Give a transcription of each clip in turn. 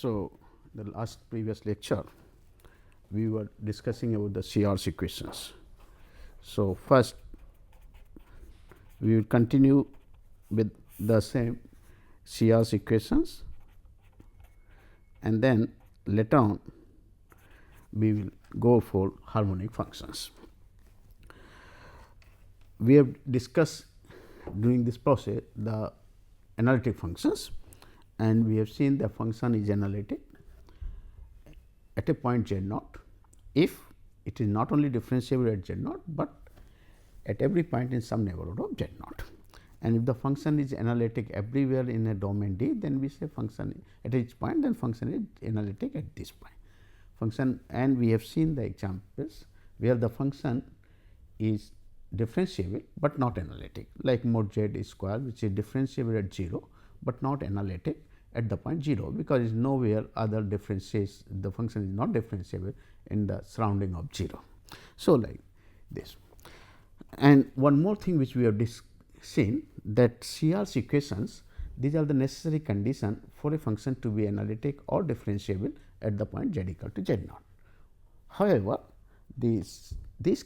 So, the last previous lecture we were discussing about the CRC equations. So, first we will continue with the same CRC equations, and then later on we will go for harmonic functions. We have discussed during this process the analytic functions, and we have seen the function is analytic at a point z naught if it is not only differentiable at z naught, but at every point in some neighborhood of z naught. And if the function is analytic everywhere in a domain D, then we say function at each point, then function is analytic at this point. Function, and we have seen the examples where the function is differentiable, but not analytic, like mod z square, which is differentiable at 0, but not analytic at the point 0, because it is nowhere other differentiates, the function is not differentiable in the surrounding of 0. So, like this. And one more thing which we have seen, that CRC equations, these are the necessary condition for a function to be analytic or differentiable at the point z equal to z naught. However, these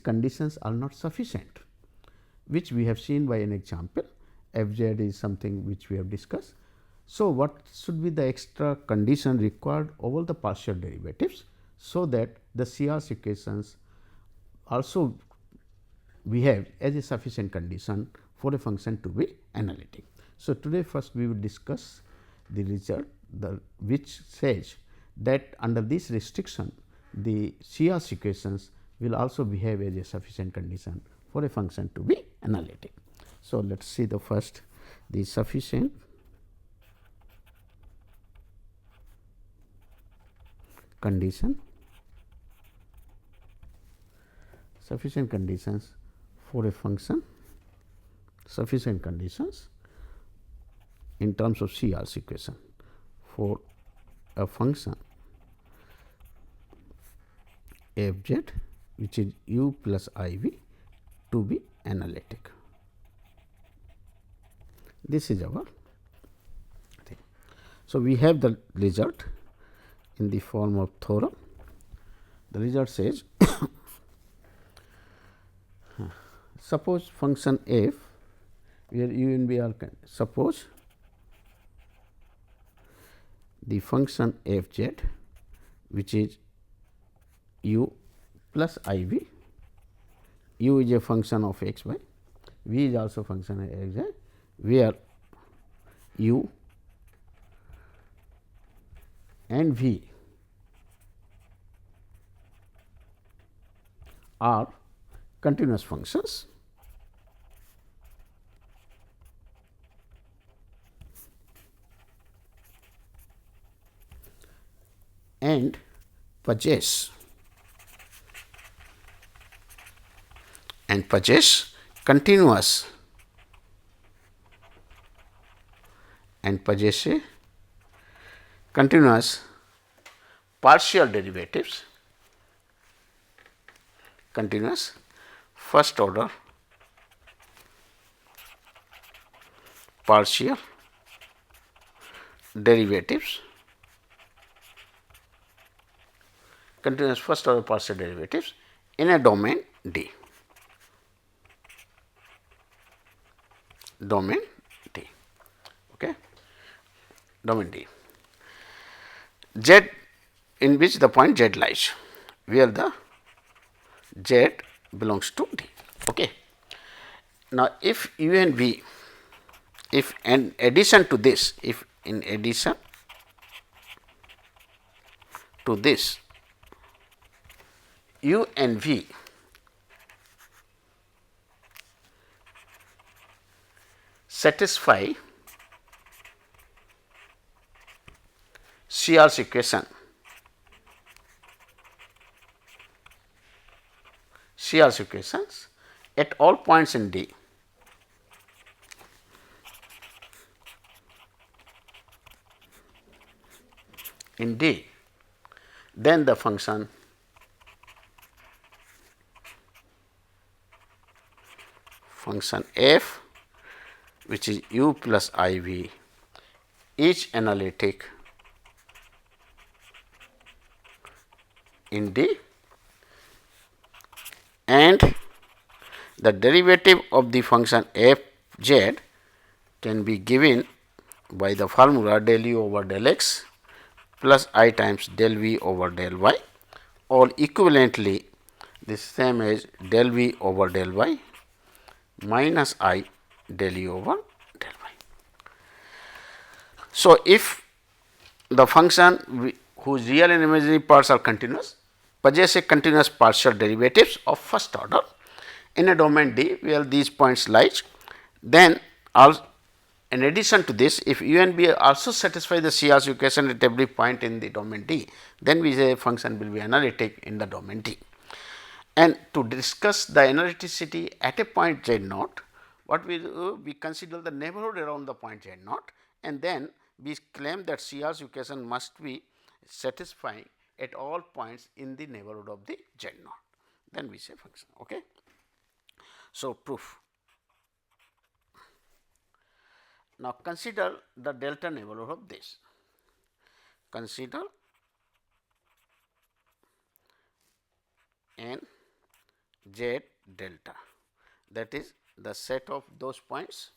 conditions are not sufficient, which we have seen by an example. F z is something which we have discussed. So, what should be the extra condition required over the partial derivatives, so that the CRC equations also behave as a sufficient condition for a function to be analytic. So, today first we will discuss the result, which says that under this restriction the CRC equations will also behave as a sufficient condition for a function to be analytic. So, let us see the first, the sufficient conditions for a function, sufficient conditions in terms of CRC equation for a function f z, which is u plus I v, to be analytic. This is our thing. So, we have the result in the form of theorem. The result says suppose function f, where u and v are, suppose the function f z, which is u plus I v, u is a function of x y, v is also function of x y, where u and v are continuous functions, and possess continuous partial derivatives, continuous first order partial derivatives, continuous first order partial derivatives in a domain D. Domain D. Okay. Domain D. Z, in which the point Z lies, where the Z belongs to D. Okay. Now, if u and v, if in addition to this, u and v satisfy CRC equations at all points in D, then the function f, which is u plus I v, is analytic in D, and the derivative of the function f z can be given by the formula del u over del x plus I times del v over del y, or equivalently the same as del v over del y minus I del u over del y. So, if the function whose real and imaginary parts are continuous possess a continuous partial derivatives of first order in a domain D where these points lies, then in addition to this, if u and b also satisfy the CR's equation at every point in the domain D, then we say a function will be analytic in the domain D. And to discuss the analyticity at a point z naught, what we do, we consider the neighborhood around the point z naught, and then we claim that CR's equation must be satisfying at all points in the neighborhood of the z naught. Then we say function. Okay. So, proof. Now, consider the delta neighborhood of this. Consider n z delta, that is the set of those points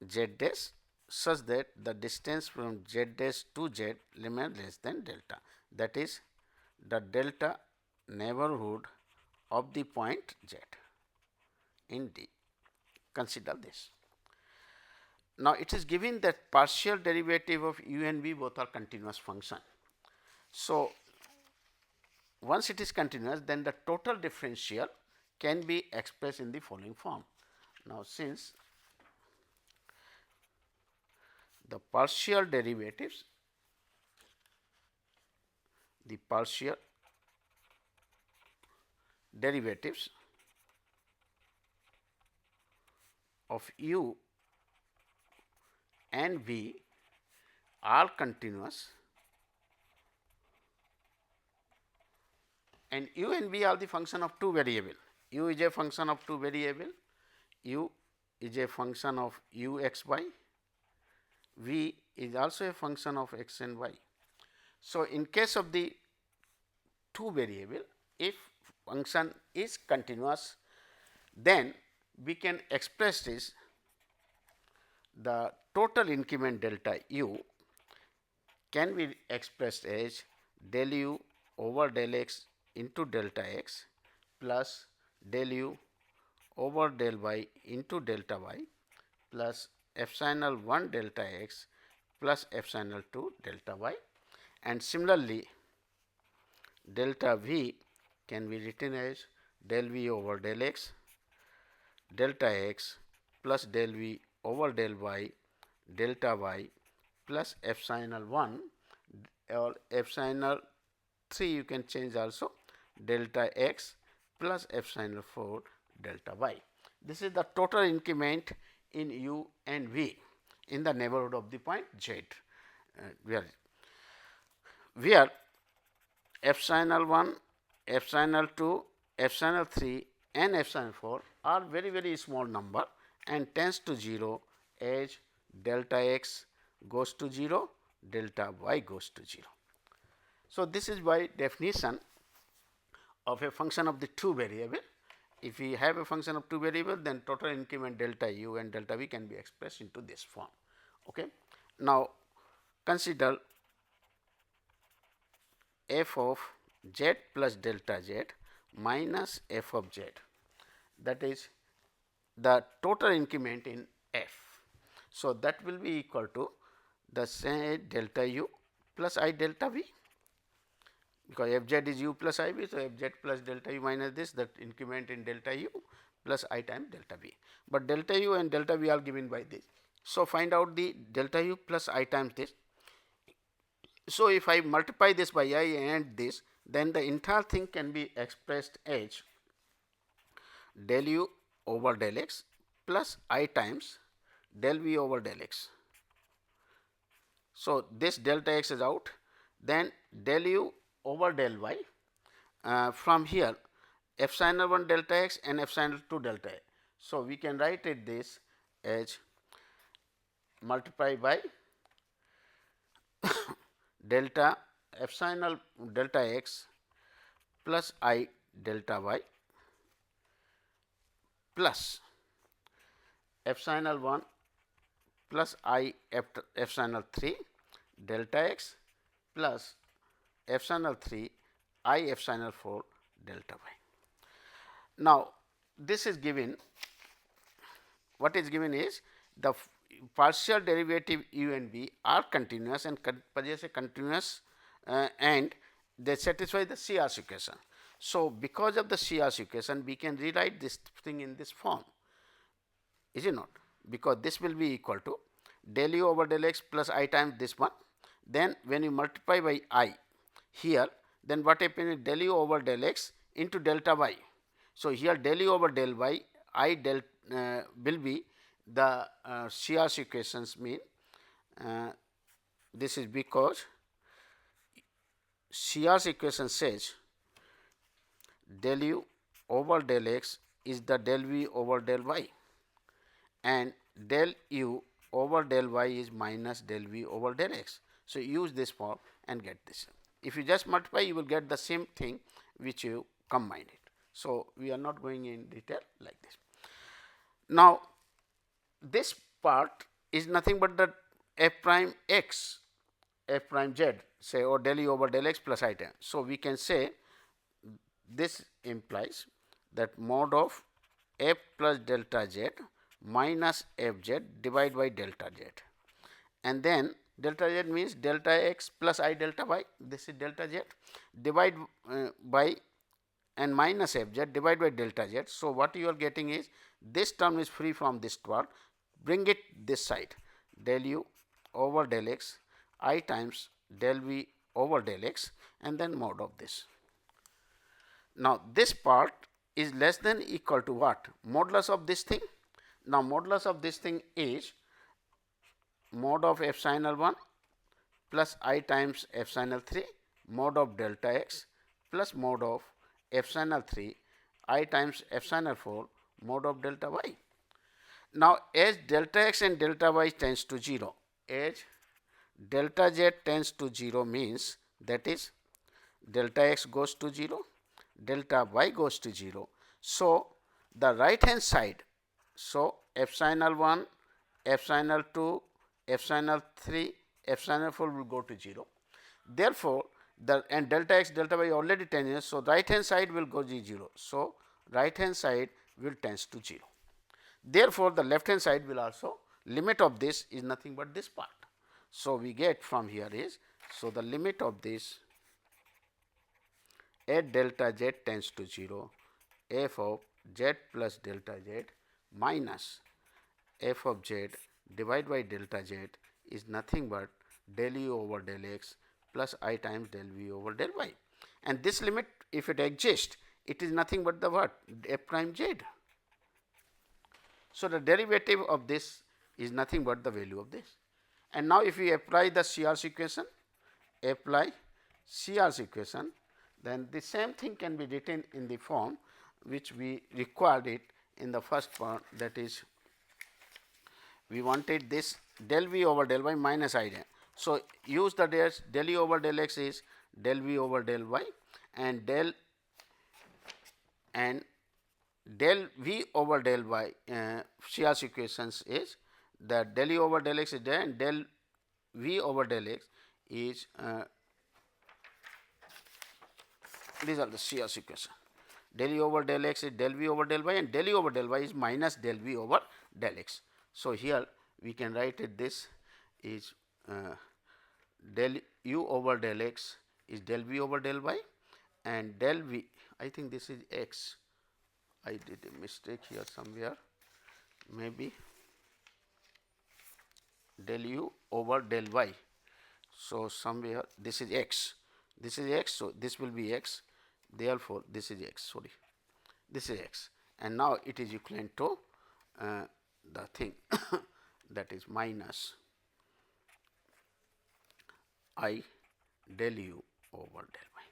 z dash such that the distance from z dash to z remains less than delta, that is the delta neighborhood of the point z in D. Consider this. Now, it is given that partial derivative of u and v both are continuous function. So, once it is continuous, then the total differential can be expressed in the following form. Now, since the partial derivatives of u and v are continuous, and u and v are the function of two variable. U is a function of two variable, u is a function of u x y, v is also a function of x and y. So, in case of the two variable, if function is continuous, then we can express this, the total increment delta u can be expressed as del u over del x into delta x plus del u over del y into delta y plus epsilon 1 delta x plus epsilon 2 delta y, and similarly delta v can be written as del v over del x delta x plus del v over del y delta y plus epsilon 1 or epsilon 3 you can change also delta x plus epsilon 4 delta y. This is the total increment in u and v in the neighborhood of the point z, where epsilon 1, epsilon 2, epsilon 3 and epsilon 4 are very small number and tends to 0 as delta x goes to 0, delta y goes to 0. So, this is by definition of a function of the two variable. If we have a function of two variable, then total increment delta u and delta v can be expressed into this form. Okay. Now, consider f of z plus delta z minus f of z, that is the total increment in f. So, that will be equal to the same delta u plus I delta v, because f z is u plus I v. So, f z plus delta u minus this, that increment in delta u plus I times delta v, but delta u and delta v are given by this. So, find out the delta u plus I times this. So, if I multiply this by I and this, then the entire thing can be expressed as del u over del x plus I times del v over del x. So, this delta x is out, then del u over del y, from here epsilon 1 delta x and epsilon 2 delta x. So, we can write it this as multiply by delta epsilon delta x plus I delta y plus epsilon 1 plus I epsilon 3 delta x plus epsilon 3 I epsilon 4 delta y. Now, this is given, what is given is the partial derivative u and v are continuous and possess a continuous and they satisfy the CR's equation. So, because of the CR's equation we can rewrite this thing in this form, is it not? Because this will be equal to del u over del x plus I times this one, then when you multiply by I here, then what happens is del u over del x into delta y. So, here del u over del y I del will be the CR's equations mean this is because CR's equation says del u over del x is the del v over del y and del u over del y is minus del v over del x. So, use this form and get this. If you just multiply, you will get the same thing which you combined it. So, we are not going in detail like this. Now, this part is nothing but the f prime x, f prime z, say, or del u over del x plus I times. So, we can say this implies that mod of f plus delta z minus f z divided by delta z, and then delta z means delta x plus I delta y, this is delta z, divide by and minus f z divided by delta z. So, what you are getting is this term is free from this part, bring it this side, del u over del x I times del v over del x and then mod of this. Now, this part is less than equal to what? Modulus of this thing. Now, modulus of this thing is mod of epsilon 1 plus I times epsilon 3 mod of delta x plus mod of epsilon 3 I times epsilon 4 mod of delta y. Now, as delta x and delta y tends to 0, as delta z tends to 0 means that is delta x goes to 0, delta y goes to 0. So, the right hand side, so epsilon 1, epsilon 2, epsilon 3, epsilon 4 will go to 0. Therefore, the and delta x delta y already tangent. So, right hand side will go to 0. So, right hand side will tends to 0. Therefore, the left hand side will also, limit of this is nothing but this part. So, we get from here is, so the limit of this at delta z tends to 0, f of z plus delta z minus f of z divided by delta z is nothing but del u over del x plus I times del v over del y. And this limit, if it exists, it is nothing but the what? F prime z. So, the derivative of this is nothing but the value of this. And now, if we apply the CR's equation, apply CR's equation, then the same thing can be written in the form which we required it in the first part, that is we wanted this del v over del y minus I. So, use the dash del u over del x is del v over del y and del v over del y CR's equations is that del u over del x is there and del v over del x is these are the CR's equation. Del u over del x is del v over del y and del u over del y is minus del v over del x. So, here we can write it, this is del u over del x is del v over del y and del v, I think this is x, I did a mistake here somewhere, maybe del u over del y. So, somewhere this is x, this is x, so this will be x, therefore, this is x, sorry, this is x, and now it is equivalent to the thing that is minus I del u over del y.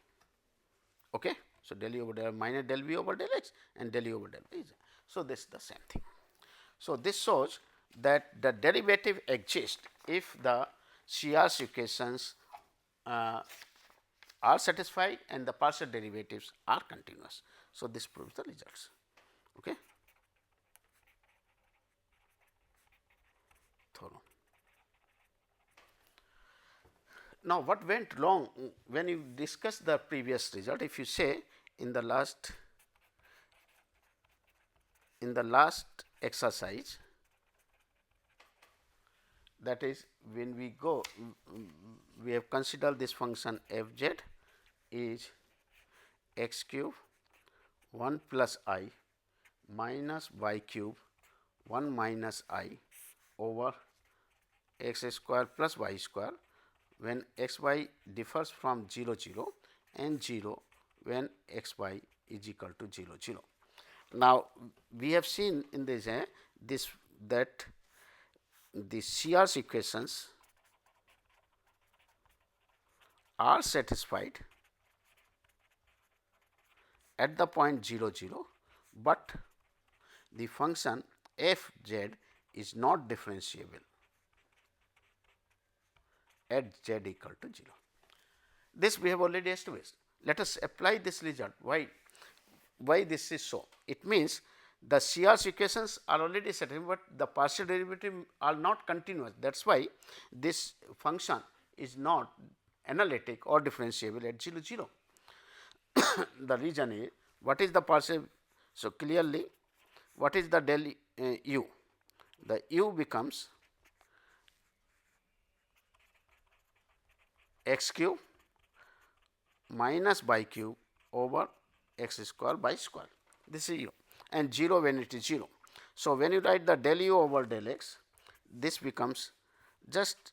Okay. So, del u over del y minus del v over del x and del u over del y. So, this is the same thing. So, this shows that the derivative exists if the CR's equations are satisfied and the partial derivatives are continuous. So, this proves the results. Okay. Thorough. Now, what went wrong when you discuss the previous result? If you say in the last exercise, that is when we go, we have considered this function f z is x cube 1 plus I minus y cube 1 minus I over x square plus y square when x y differs from 0 0 and 0 when x y is equal to 0 0. Now, we have seen in this that the CR's equations are satisfied at the point 0 0, but the function f z is not differentiable at z equal to 0. This we have already established. Let us apply this result. Why this is so? It means the CR's equations are already satisfied, but the partial derivative are not continuous. That is why this function is not analytic or differentiable at 0 0. The reason is, what is the partial? So, clearly what is the del u? The u becomes x cube minus y cube over x square by square. This is u and 0 when it is 0. So, when you write the del u over del x, this becomes just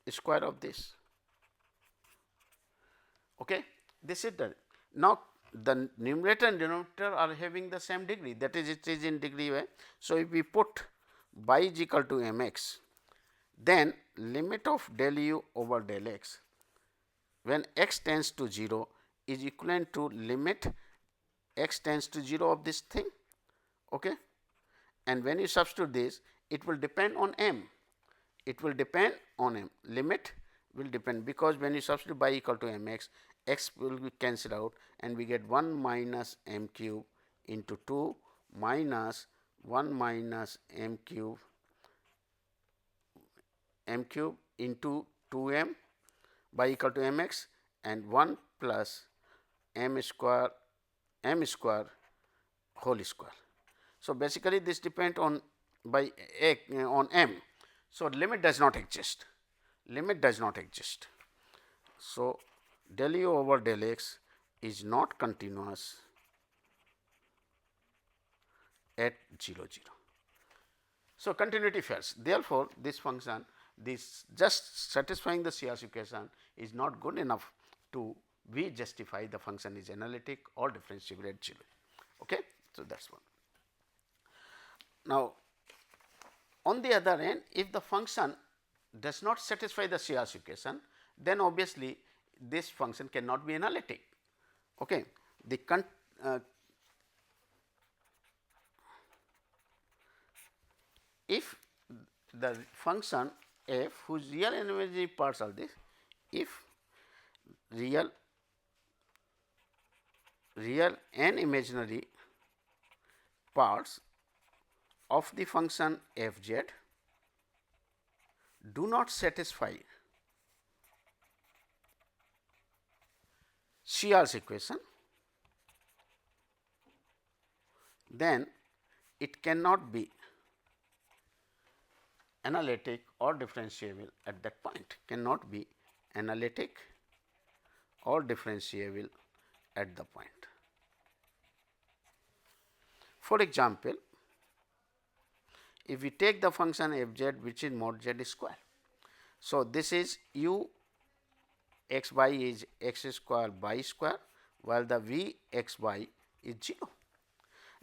square of this. Okay. This is the now the numerator and denominator are having the same degree, that is it is in degree way. So, if we put y is equal to m x, then limit of del u over del x when x tends to 0 is equivalent to limit x tends to 0 of this thing. Okay. And when you substitute this, it will depend on m. It will depend on m. Limit will depend, because when you substitute y equal to m x, x will be cancelled out and we get 1 minus m cube into 2 minus 1 minus m cube into 2 m y equal to m x and 1 plus m square whole square. So, basically this depends on on m. So, limit does not exist, So, del u over del x is not continuous at 0 0. So, continuity fails. Therefore, this function, this just satisfying the CR's equation is not good enough to we justify the function is analytic or differentiable at 0. Okay. So, that is one. Now, on the other hand, if the function does not satisfy the CR's equation, then obviously this function cannot be analytic. Okay. If the function f whose real and imaginary parts are this, if real and imaginary parts of the function f z do not satisfy CR's equation, then it cannot be analytic or differentiable at that point, cannot be analytic or differentiable at the point. For example, if we take the function f z which is mod z square. So, this is u x y is x square by square, while the v x y is 0.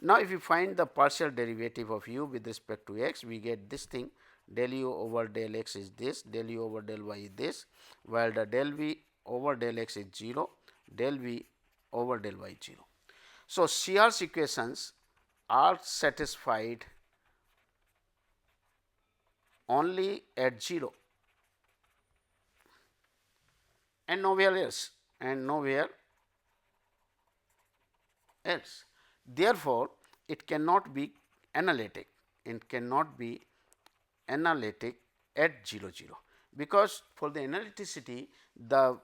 Now, if you find the partial derivative of u with respect to x, we get this thing, del u over del x is this, del u over del y is this, while the del v over del x is 0, del v over del y is 0. So, CR's equations are satisfied only at 0 and nowhere else, and nowhere else. Therefore, it cannot be analytic, it cannot be analytic at 0 0, because for the analyticity the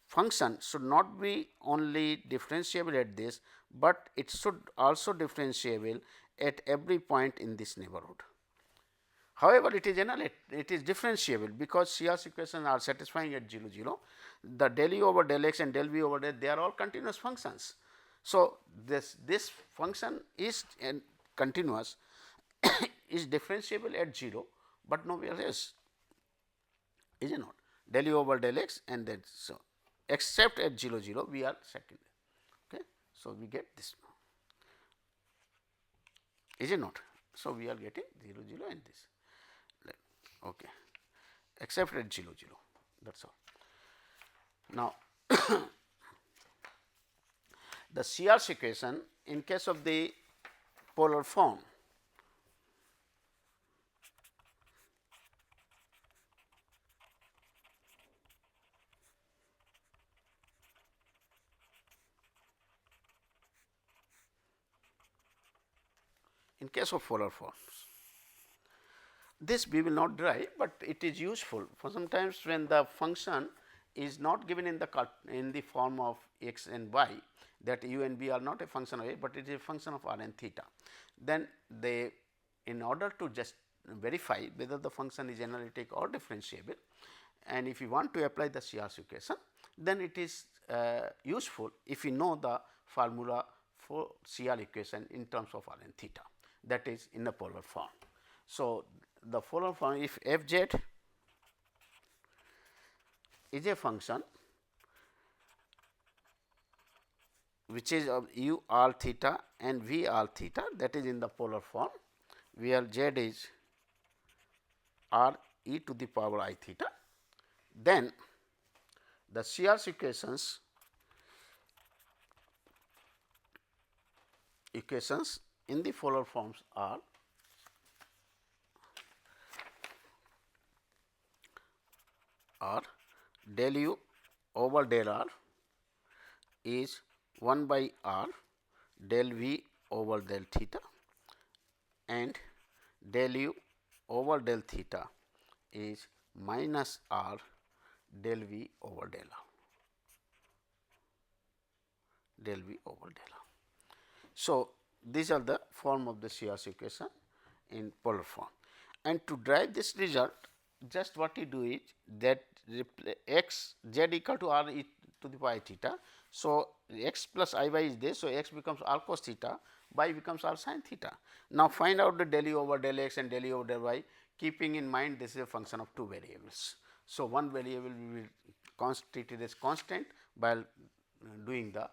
function should not be only differentiable at this, but it should also differentiable at every point in this neighborhood. However, it is differentiable because CR's equations are satisfying at 0 0. The del u over del x and del v over del, they are all continuous functions. So, this function is continuous is differentiable at 0, but nowhere else, is it not? Del u over del x and then so except at 0 0 we are second. Okay. So, we get this, is it not? So, we are getting 0 0 and this, okay, except at 0 0, that is all. Now, the CR's equation in case of the polar form, in case of polar forms, this we will not derive, but it is useful for sometimes when the function is not given in the form of x and y, that u and b are not a function of a, but it is a function of r and theta. Then they, in order to just verify whether the function is analytic or differentiable, and if you want to apply the CR's equation, then it is useful if you know the formula for CR equation in terms of r and theta, that is in the polar form. So, the polar form, if f z is a function which is of u r theta and v r theta, that is in the polar form, where z is r e to the power I theta, then the CR's equations in the polar forms are del u over del r is 1 by r del v over del theta, and del u over del theta is minus r del v over del r, del v over del r. So, these are the form of the CR's equation in polar form, and to derive this result, just what you do is that x z equal to r e to the power theta. So, x plus I y is there. So, x becomes r cos theta, y becomes r sin theta. Now, find out the del u over del x and del u over del y, keeping in mind this is a function of two variables. So, one variable will be treated as constant while doing the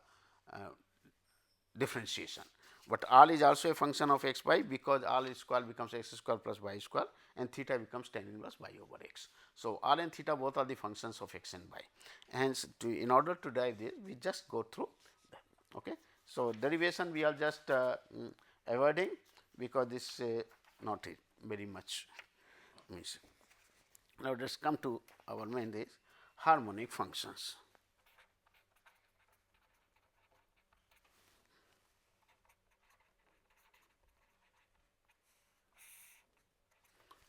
differentiation, but r is also a function of x y, because r square becomes x square plus y square and theta becomes tan inverse y over x. So, r and theta both are the functions of x and y, hence in order to derive this we just go through them. Okay. So, derivation we are just avoiding, because this not very much means. Now, let us come to our main is harmonic functions.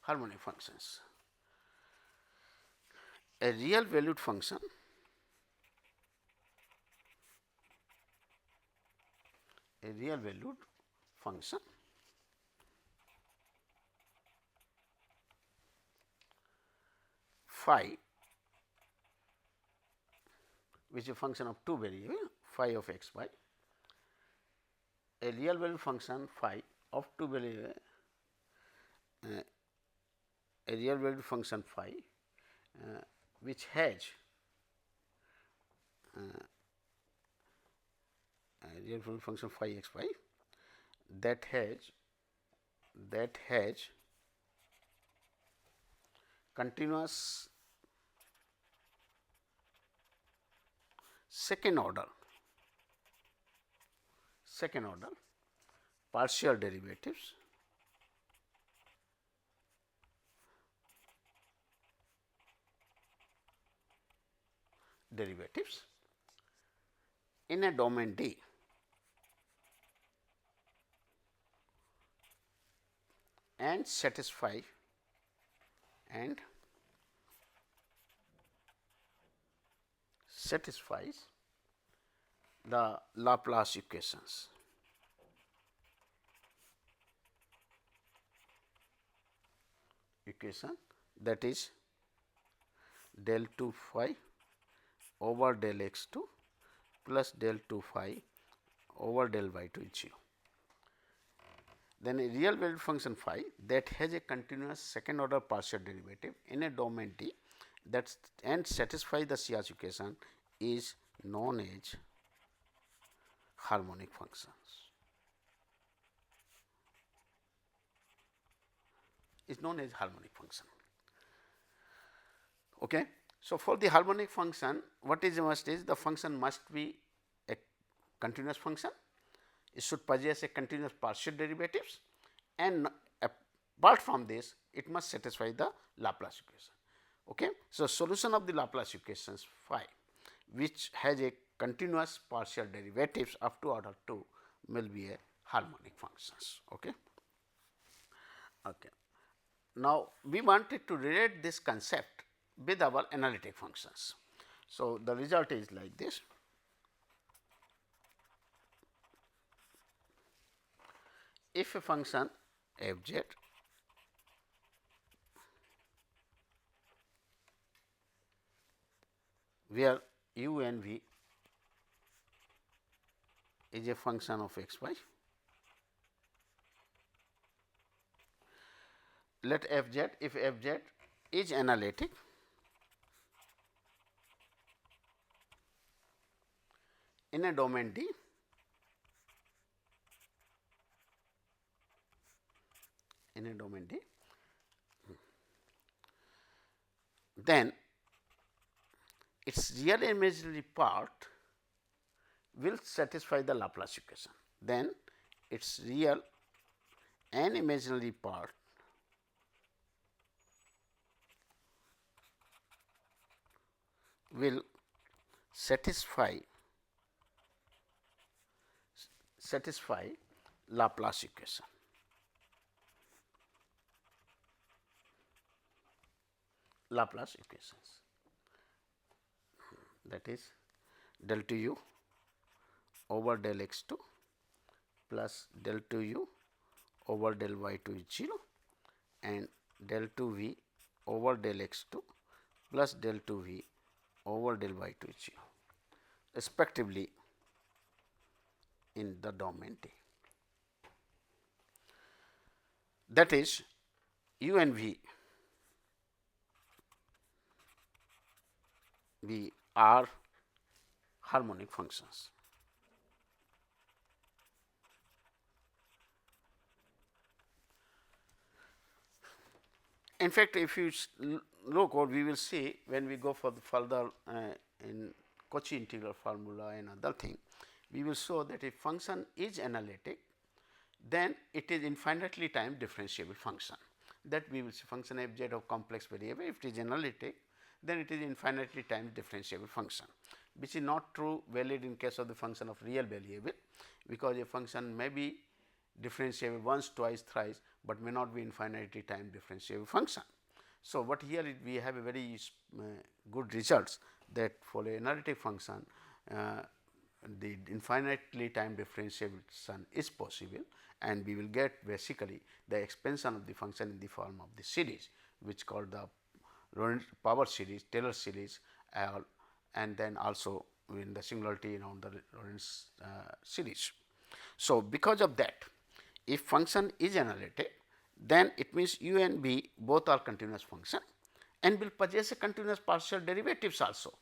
Harmonic functions. A real valued function phi, which is a function of two variables phi of x y, a real valued function phi of two variables, a real valued function phi which has a real valued function phi x y that has continuous second order partial derivatives derivatives in a domain D and satisfies the Laplace equation that is del 2 phi over del x 2 plus del 2 phi over del y 2 is 0. Then a real valued function phi that has a continuous second order partial derivative in a domain D that and satisfies the CR's equation is known as harmonic functions. Is known as harmonic function. Okay. So, for the harmonic function, what is must is the function must be a continuous function. It should possess a continuous partial derivatives, and apart from this, it must satisfy the Laplace equation. Okay. So, solution of the Laplace equations phi, which has a continuous partial derivatives up to order 2, will be a harmonic functions. Okay. Okay. Now, we wanted to relate this concept with our analytic functions. So, the result is like this. If a function f z where u and v is a function of x y, let f z, if f z is analytic, in a domain D, then its real imaginary part will satisfy the Laplace equation. Then its real and imaginary part will satisfy Laplace equation. Laplace equations, that is del 2 u over del x 2 plus del 2 u over del y 2 is 0 and del 2 v over del x 2 plus del 2 v over del y 2 is 0 respectively in the domain D. That is u and v are harmonic functions. In fact, if you look what we will see when we go for the further in Cauchy integral formula and other thing, we will show that if function is analytic, then it is infinitely time differentiable function. That we will see function f z of complex variable, if it is analytic, then it is infinitely time differentiable function, which is not true valid in case of the function of real variable, because a function may be differentiable once, twice, thrice, but may not be infinitely time differentiable function. So, what here we have a very good results that for a analytic function the infinitely time differentiation is possible, and we will get basically the expansion of the function in the form of the series, which called the power series, Taylor series, and then also in the singularity around the Lorentz series. So, because of that, if function is analytic, then it means u and v both are continuous function and will possess a continuous partial derivatives also.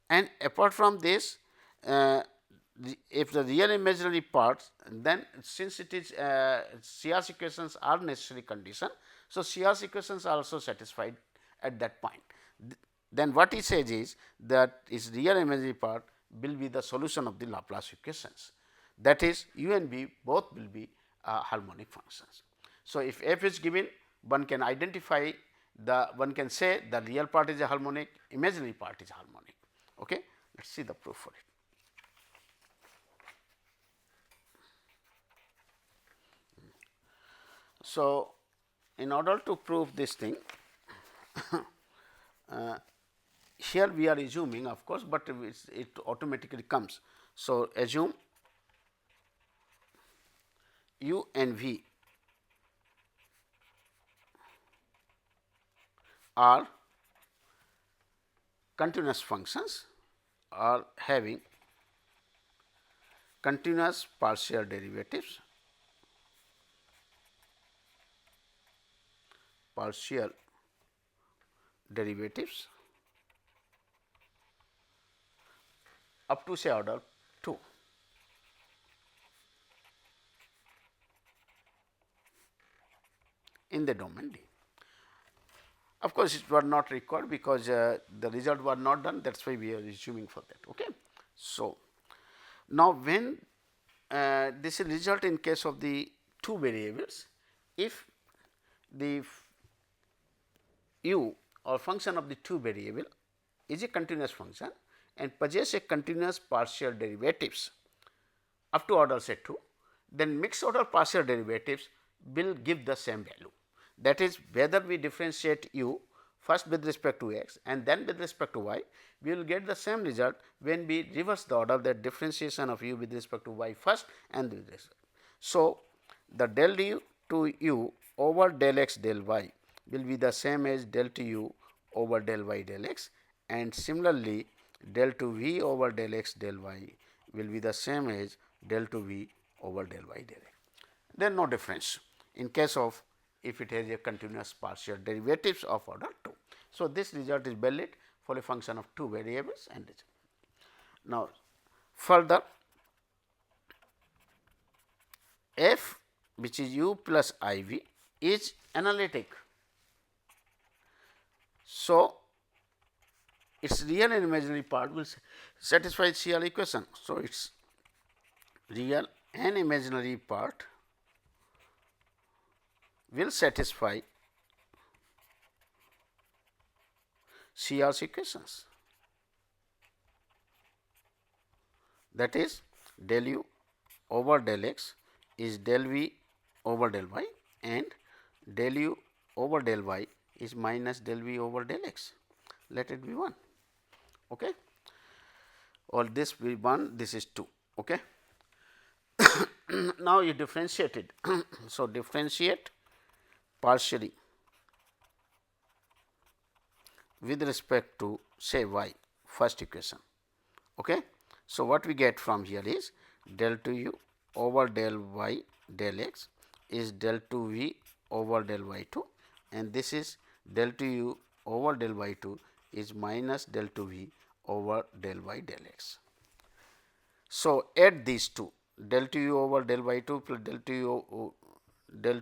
And apart from this, if the real imaginary parts, then since it is CR's equations are necessary condition. So, CR's equations are also satisfied at that point. Then what he says is that its real imaginary part will be the solution of the Laplace equations, that is u and v both will be harmonic functions. So, if f is given, one can identify one can say the real part is a harmonic, imaginary part is harmonic. Okay. Let us see the proof for it. So, in order to prove this thing, here we are assuming of course, but it automatically comes. So, assume u and v are continuous functions are having continuous partial derivatives, up to say order 2. In the domain D. Of course, it was not required because the result was not done, that is why we are assuming for that. Okay. So, now when this is result in case of the two variables, if the u or function of the two variable is a continuous function and possess a continuous partial derivatives up to order say 2, then mixed order partial derivatives will give the same value. That is, whether we differentiate u first with respect to x and then with respect to y, we will get the same result when we reverse the order, that differentiation of u with respect to y first and with respect. So, the del du to u over del x del y will be the same as del to u over del y del x, and similarly del to v over del x del y will be the same as del to v over del y del x. There is no difference in case of if it has a continuous partial derivatives of order 2. So, this result is valid for a function of two variables and result. Now, further f which is u plus I v is analytic. So, its real and imaginary part will satisfy CR equation. So, its real and imaginary part will satisfy CR's equations, that is del u over del x is del v over del y and del u over del y is minus del v over del x. Let it be 1. Okay. Or this be 1, this is 2. Okay. Now, you differentiate it. So, differentiate partially with respect to say y, first equation. Okay. So, what we get from here is del to u over del y del x is del to v over del y 2, and this is del to u over del y 2 is minus del to v over del y del x. So, add these two, del to u over del y 2 plus del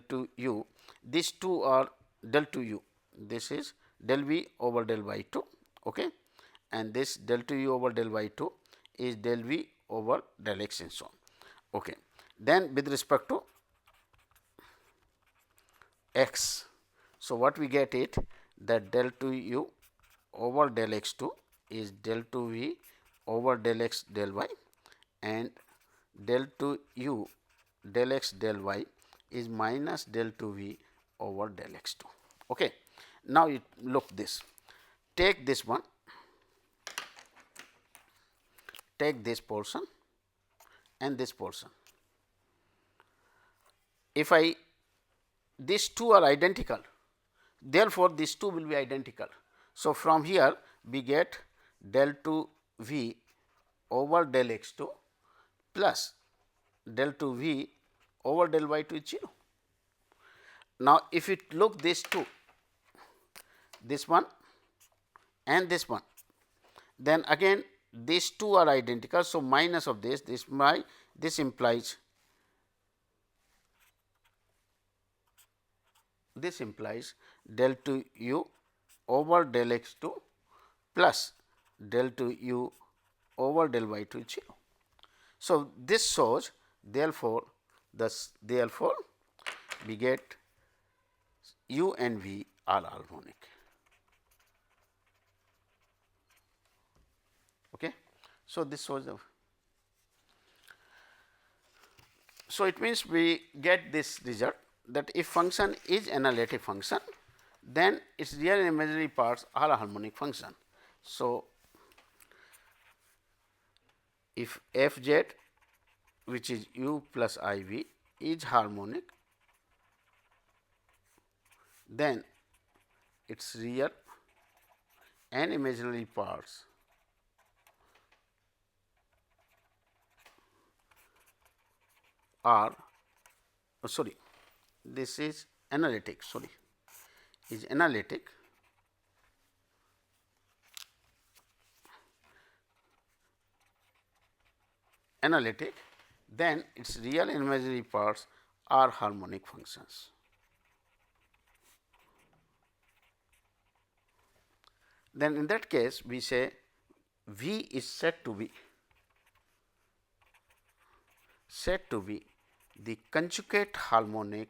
to u, these two are del to u, this is del v over del y 2, okay, and this del to u over del y 2 is del v over del x and so on. Okay. Then with respect to x, so what we get it that del to u over del x 2 is del to v over del x del y, and del to u del x del y is minus del to v over del x 2. Okay. Now, you look this, take this one, take this portion and this portion. If I, these two are identical, therefore, these two will be identical. So, from here we get del to v over del x 2 plus del to v over del y 2 is 0. Now, if you look these two, this one and this one, then again these two are identical. So, minus of this implies del to u over del x 2 plus del to u over del y 2 is 0. So, this shows therefore, we get u and v are harmonic. So, this was the. So, it means we get this result that if function is analytic function, then its real and imaginary parts are a harmonic function. So, if f z which is u plus I v is harmonic, then its real and imaginary parts are sorry, this is analytic, is analytic, then its real and imaginary parts are harmonic functions. Then in that case we say V is said to be the conjugate harmonic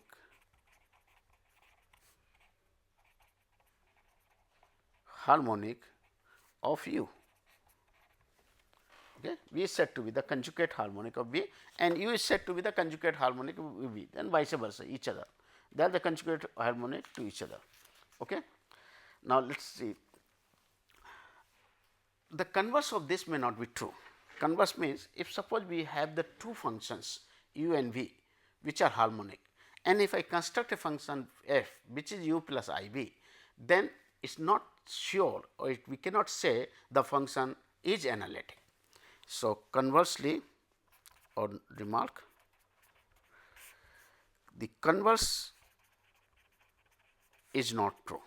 of U. Okay. V is said to be the conjugate harmonic of V and U is said to be the conjugate harmonic of V, then vice versa, each other. They are the conjugate harmonic to each other. Okay. Now, let us see, the converse of this may not be true. Converse means, if suppose we have the two functions U and V which are harmonic, and if I construct a function f which is U plus I V, then it is not sure, or we cannot say the function is analytic. So, conversely, or remark, the converse is not true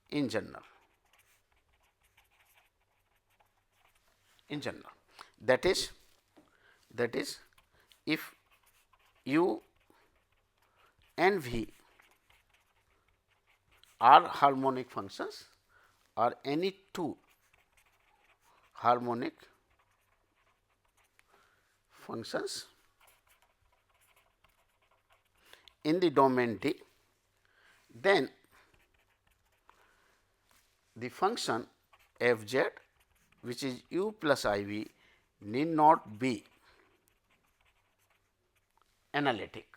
in general. That is if U and V are harmonic functions, or any two harmonic functions in the domain D, then the function f z which is U plus I V need not be analytic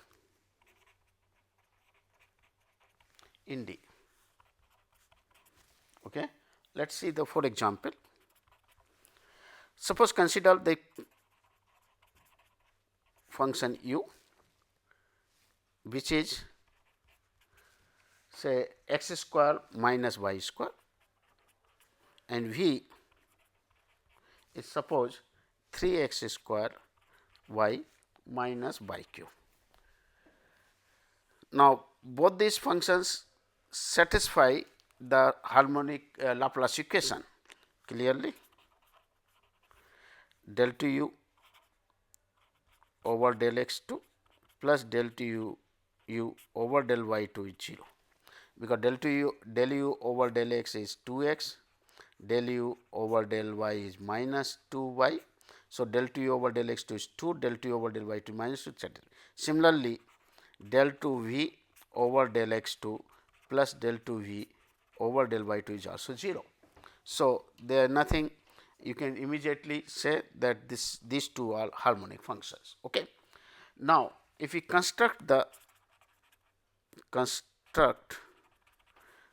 in D. Okay. Let us see the for example. Suppose consider the function U which is say x square minus y square, and V is suppose 3 x square y minus y cube. Now, both these functions satisfy the harmonic Laplace equation clearly. Del to u over del x 2 plus del to u over del y 2 is 0, because del u over del x is 2 x, del u over del y is minus 2 y. So, del to u over del x 2 is 2, del to u over del y 2 minus 2, etc. Similarly, del to v over del x 2 plus del to v over del y 2 is also 0. So, there is nothing, you can immediately say that these two are harmonic functions. Okay. Now, if we construct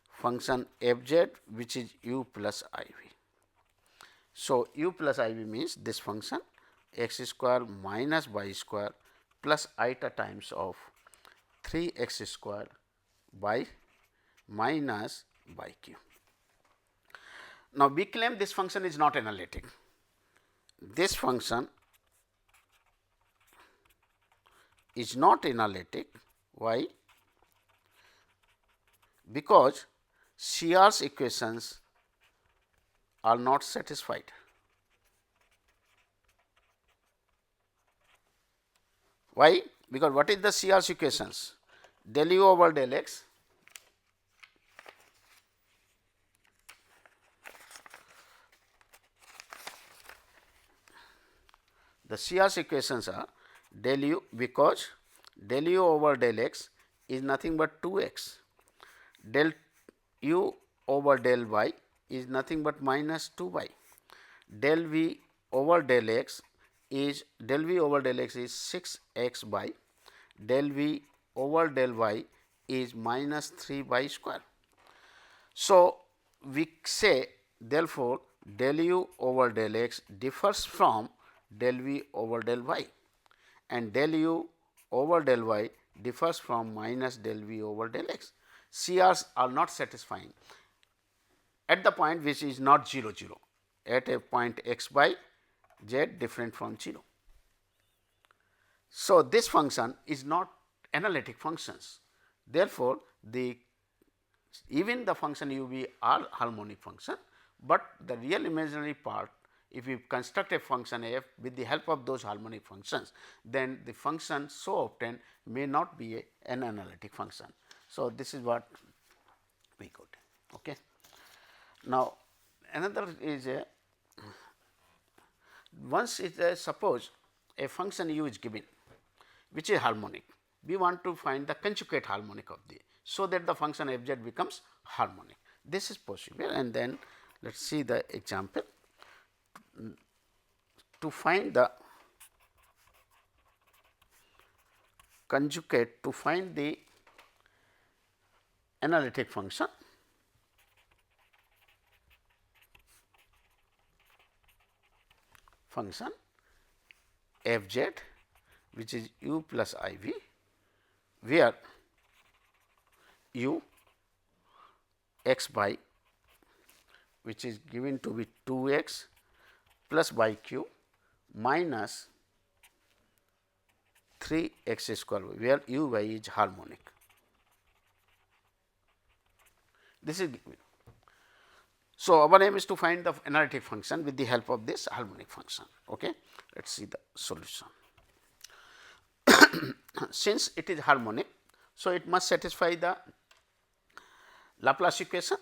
function f z which is u plus I v. So, u plus I v means this function x square minus y square plus eta times of 3 x square y minus y cube. Now, we claim this function is not analytic. This function is not analytic. Why? Because CR's equations are not satisfied. Why? Because what is the CR's equations? Del u over del x the CR's equations are del u, because del u over del x is nothing but 2 x, del u over del y is nothing but minus 2 y, del v over del x is del v over del x is 6 x by del v over del y is minus 3 y square. So, we say therefore, del u over del x differs from del v over del y, and del u over del y differs from minus del v over del x. CRs are not satisfying at the point which is not 0 0, at a point x by z different from 0. So, this function is not analytic functions. Therefore, the even the function u v are harmonic function, but the real imaginary part, if we construct a function f with the help of those harmonic functions, then the function so obtained may not be an analytic function. So, this is what we got. Okay. Now, another is a once it suppose a function u is given which is harmonic, we want to find the conjugate harmonic of the, so that the function f z becomes harmonic. This is possible, and then let us see the example. To find the conjugate, to find the analytic function, f z which is u plus I v, where u x by which is given to be 2 x plus y cube minus 3 x square, where u y is harmonic. This is given. So, our aim is to find the analytic function with the help of this harmonic function. Okay. Let us see the solution. Since it is harmonic, so it must satisfy the Laplace equation,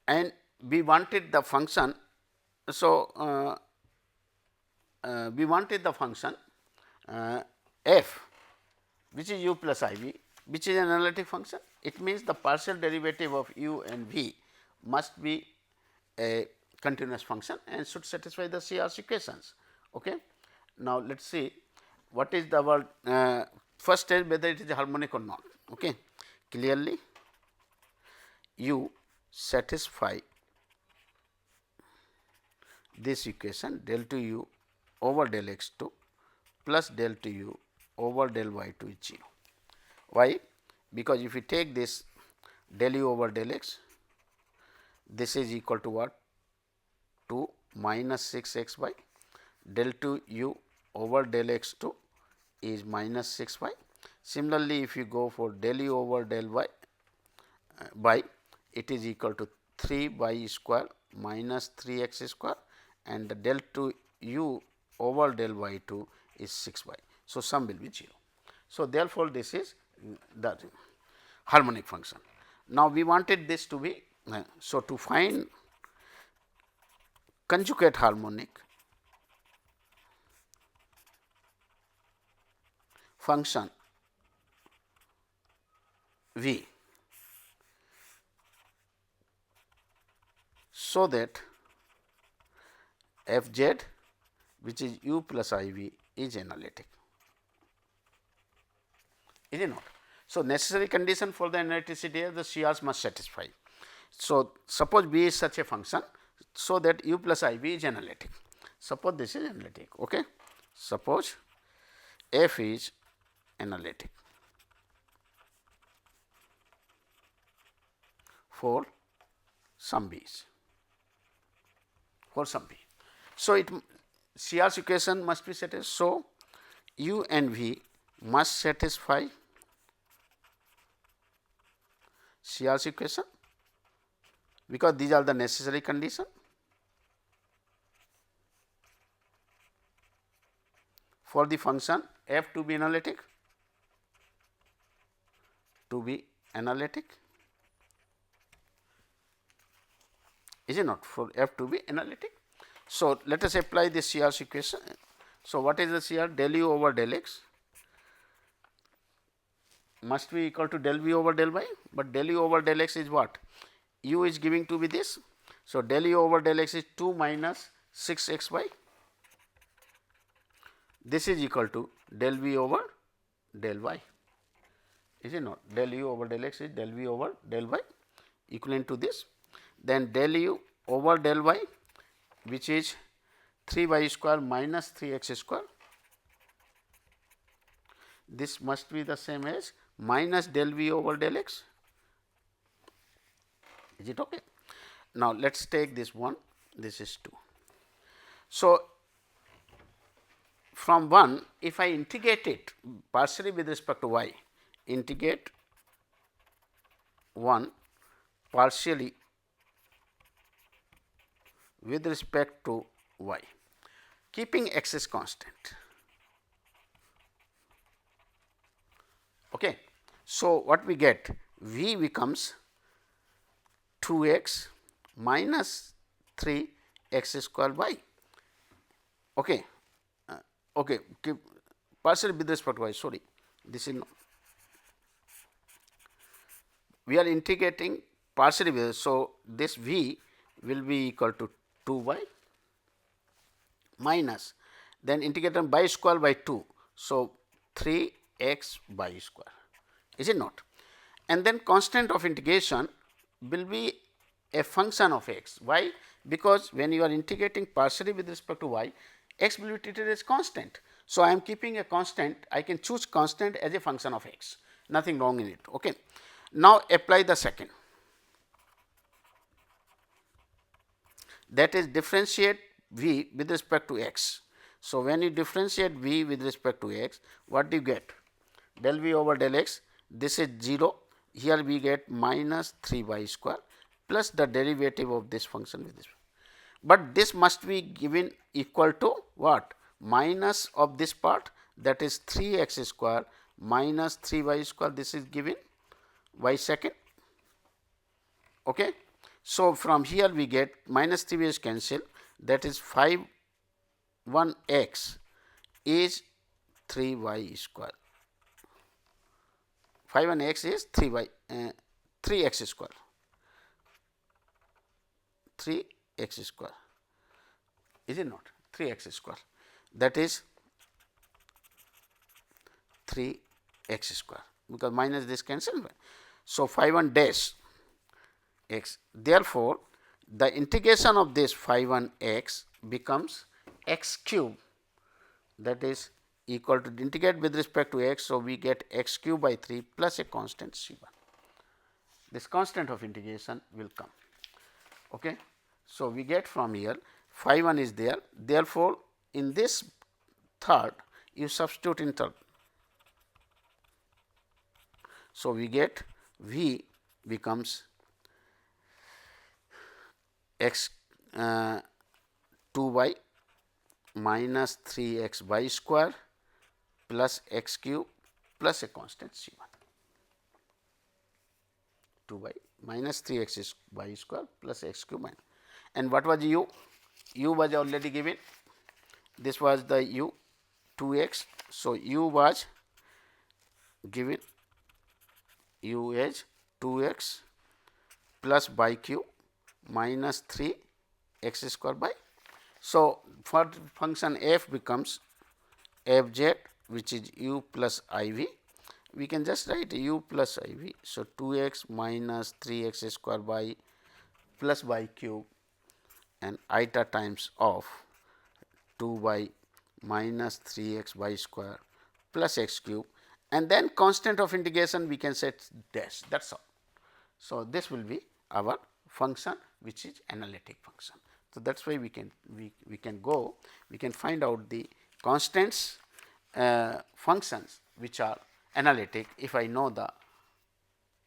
and we wanted the function. So, we wanted the function f which is u plus I v, which is an analytic function. It means the partial derivative of u and v must be a continuous function and should satisfy the CR's equations. Okay. Now, let us see what is the our first stage, whether it is harmonic or not. Okay. Clearly, you satisfy this equation del 2 u over del x 2 plus del 2 u over del y 2 is 0. Why? Because if you take this del u over del x, this is equal to what? 2 minus 6 x y, del 2 u over del x 2 is minus 6 y. Similarly, if you go for del u over del y by, it is equal to 3 y square minus 3 x square, and the del 2 u over del y 2 is 6 y. So, sum will be 0. So, therefore, this is the harmonic function. Now, we wanted this to be, so to find conjugate harmonic function v, so that f z which is u plus I v is analytic. Is it not? So, necessary condition for the analyticity of the CRs must satisfy. So, suppose V is such a function, so that u plus I v is analytic. Suppose this is analytic. Okay. Suppose f is analytic for some b's, for some b. So, it CR's equation must be satisfied. So, u and v must satisfy CR's equation, because these are the necessary condition for the function f to be analytic, is it not, for f to be analytic. So, let us apply this CR's equation. So, what is the CR? Del u over del x must be equal to del v over del y, but del u over del x is what? U is giving to be this. So, del u over del x is 2 minus 6 x y. this is equal to del v over del y, is it not? Del u over del x is del v over del y equivalent to this. Then del u over del y, which is 3 y square minus 3 x square. This must be the same as minus del v over del x. Is it okay? Now, let us take this one, this is 2. So, from 1, if I integrate it partially with respect to y, integrate 1 partially with respect to y, keeping x is constant. Okay. So, what we get? V becomes 2 x minus 3 x square y. Okay. Okay. Keep partially with respect to y, sorry, this is no. We are integrating partially with, so this v will be equal to 2 y minus, then integrated by square by 2. So, 3 x by square, is it not? And then constant of integration will be a function of x. Why? Because when you are integrating partially with respect to y, x will be treated as constant. So, I am keeping a constant, I can choose constant as a function of x, nothing wrong in it. Okay. Now, apply the second, that is differentiate v with respect to x. So, when you differentiate v with respect to x, what do you get? Del v over del x, this is 0, here we get minus 3 y square plus the derivative of this function with this. But this must be given equal to what? Minus of this part, that is 3 x square minus 3 y square, this is given y second. Okay. So, from here we get minus 3 is cancelled, that is 5 1 x is 3 y square. 5 1 x is 3 y 3 x square, 3 x square, is it not? 3 x square, that is 3 x square, because minus this cancelled. So, 5 1 dash x. Therefore, the integration of this 5 1 x becomes x cube, that is equal to integrate with respect to x. So, we get x cube by 3 plus a constant c 1. This constant of integration will come. Okay. So, we get from here phi 1 is there. Therefore, in this third you substitute in third. So, we get v becomes x 2 y minus 3 x y square plus x cube plus a constant c 1. 2 y minus 3 x y square plus x cube minus. And what was u? U was already given. This was the u 2 x. So, u was given, u is 2 x plus y cube minus 3 x square by. So, for function f becomes f z, which is u plus I v. We can just write u plus I v. So, 2 x minus 3 x square by plus y cube and eta times of 2 y minus 3 x y square plus x cube, and then constant of integration we can set dash, that is all. So, this will be our function which is analytic function. So, that is why we can go, we can find out the constants functions which are analytic. If I know the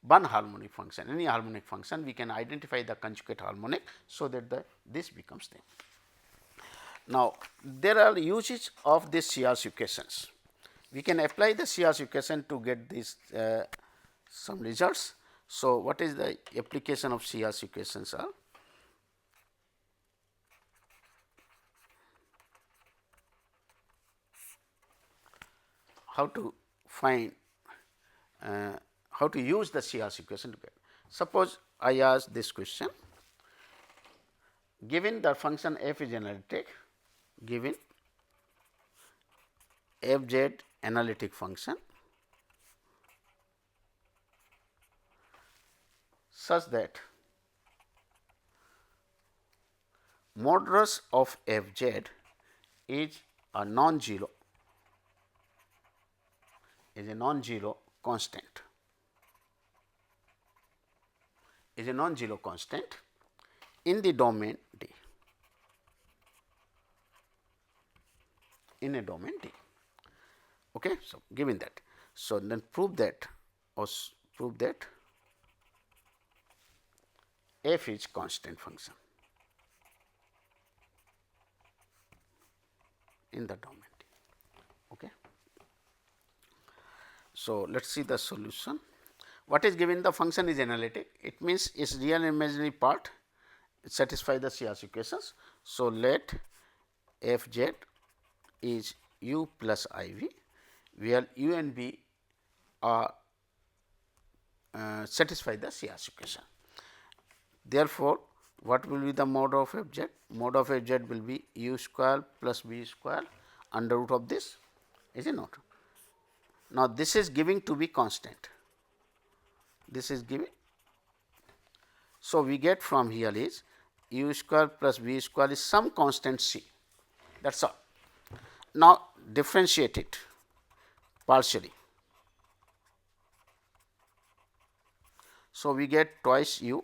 one harmonic function, any harmonic function, we can identify the conjugate harmonic. So, that this becomes thing. Now, there are uses of these CRC equations. We can apply the CRC equation to get these some results. So, what is the application of CRC equations are? How to find, how to use the CRC equation to get. Suppose I ask this question, given the function f is analytic, given f z analytic function such that modulus of f z is a non-zero constant in the domain D, in a domain D. Okay. So, given that, so then prove that f is constant function in the domain D. Okay. So, let us see the solution. What is given? The function is analytic, it means its real and imaginary part satisfy the CR's equations. So, let f z is u plus I v, where u and v are satisfy the CR's equation. Therefore, what will be the mode of f z? Mode of f z will be u square plus v square under root of this, is it not? Now, this is giving to be constant, this is given. So, we get from here is u square plus v square is some constant c, that is all. Now, differentiate it partially. So, we get twice u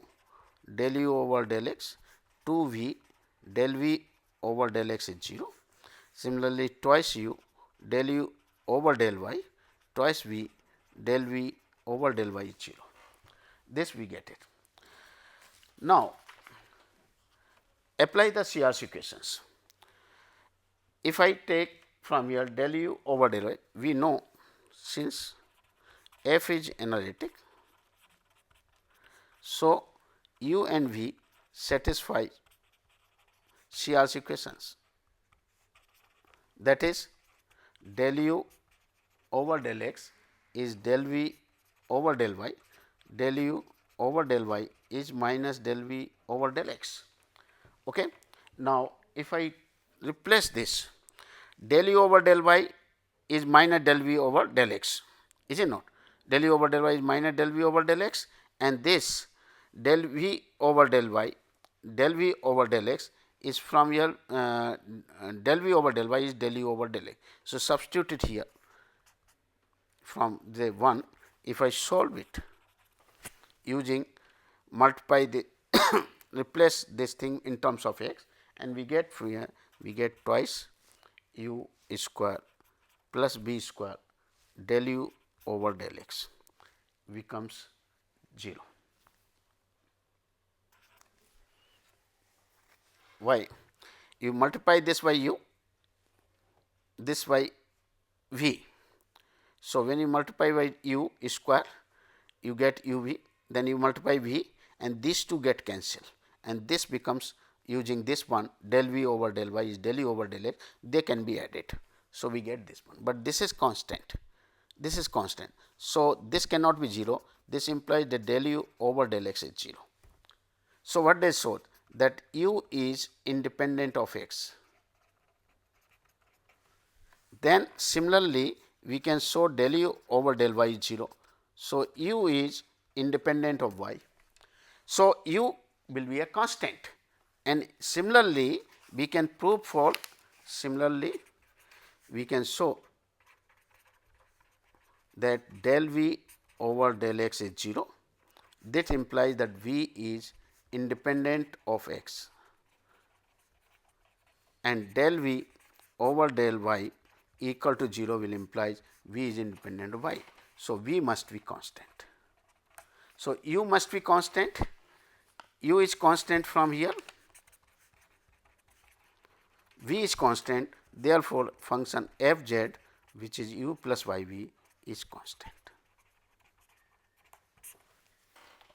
del u over del x, 2 v del v over del x is 0. Similarly, twice u del u over del y, twice v del v over del y is 0. This we get it. Now, apply the CR's equations. If I take from here del u over del y, we know since f is analytic, so u and v satisfy CR's equations, that is del u over del x is del v over del y, del u over del y is minus del v over del x. Okay. Now, if I replace this, del u over del y is minus del v over del x, is it not? Del u over del y is minus del v over del x, and this del v over del y, del v over del x is from here, del v over del y is del u over del x. So, substitute it here from the 1. If I solve it using multiply the replace this thing in terms of x, and we get from here, we get twice u square plus b square del u over del x becomes 0. Why? You multiply this by u, this by v. So, when you multiply by u square, you get u v, then you multiply v, and these two get cancelled, and this becomes, using this one del v over del y is del u over del x, they can be added. So, we get this one, but this is constant, this is constant. So, this cannot be 0, this implies that del u over del x is 0. So, what they showed? That u is independent of x. Then similarly, we can show del u over del y is 0. So, u is independent of y. So, u will be a constant, and similarly we can prove for, similarly we can show that del v over del x is 0. That implies that v is independent of x, and del v over del y equal to 0 will imply v is independent of y. So, v must be constant. So, u must be constant, u is constant from here, v is constant, therefore, function f z which is u plus y v is constant.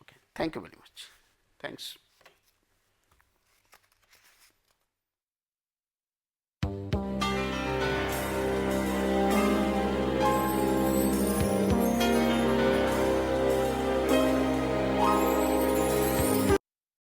Okay. Thank you very much. Thanks.